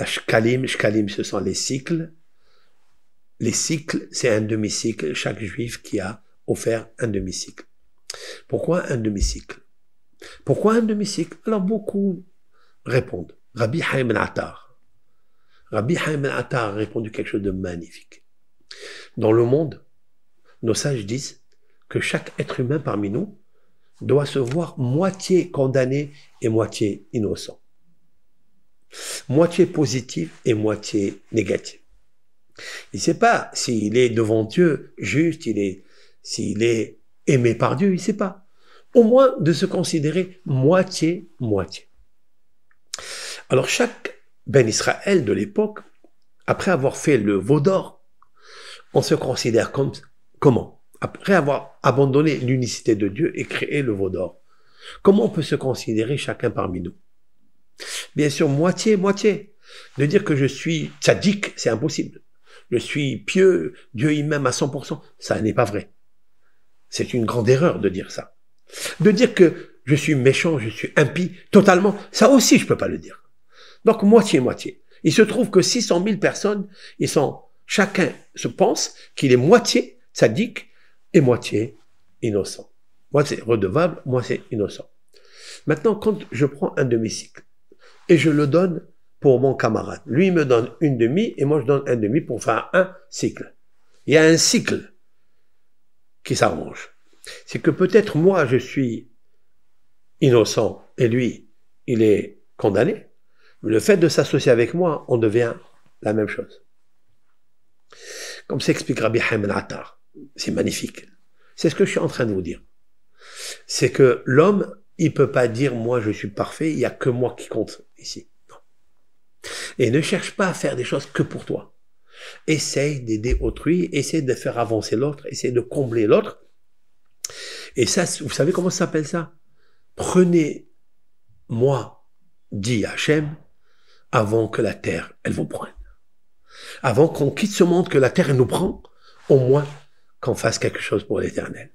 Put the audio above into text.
La shkalim, ce sont les cycles. Les cycles, c'est un demi-cycle. Chaque juif qui a offert un demi-cycle. Pourquoi un demi-cycle? Pourquoi un demi-cycle? Alors beaucoup répondent. Rabbi Haïm al-Attar. Rabbi Haïm al-Attar a répondu quelque chose de magnifique. Dans le monde, nos sages disent que chaque être humain parmi nous doit se voir moitié condamné et moitié innocent. Moitié positif et moitié négatif. Il ne sait pas s'il est devant Dieu juste, s'il est aimé par Dieu, il ne sait pas. Au moins de se considérer moitié-moitié. Alors chaque Ben Israël de l'époque, après avoir fait le veau d'or, on se considère comme comment? Après avoir abandonné l'unicité de Dieu et créé le veau d'or, comment on peut se considérer chacun parmi nous? Bien sûr, moitié-moitié. De dire que je suis tzaddik, c'est impossible. Je suis pieux, Dieu il m'aime à 100%, ça n'est pas vrai. C'est une grande erreur de dire ça. De dire que je suis méchant, je suis impie, totalement, ça aussi je ne peux pas le dire. Donc moitié-moitié. Il se trouve que 600 000 personnes, chacun se pense qu'il est moitié tzaddik et moitié innocent. Moi c'est redevable, moi c'est innocent. Maintenant, quand je prends un demi-cycle et je le donne pour mon camarade, lui il me donne une demi et moi je donne un demi pour faire un cycle. Il y a un cycle qui s'arrange. C'est que peut-être moi je suis innocent et lui il est condamné. Mais le fait de s'associer avec moi, on devient la même chose. Comme s'explique Rabbi Haïm al-Attar, c'est magnifique. C'est ce que je suis en train de vous dire. C'est que l'homme, il ne peut pas dire moi je suis parfait, il n'y a que moi qui compte ici. Non. Et ne cherche pas à faire des choses que pour toi. Essaye d'aider autrui, essaye de faire avancer l'autre, essaye de combler l'autre. Et ça, vous savez comment ça s'appelle ça? Prenez-moi, dit Hachem, avant que la terre, elle vous prenne. Avant qu'on quitte ce monde, que la terre, elle nous prend, au moins qu'on fasse quelque chose pour l'éternel.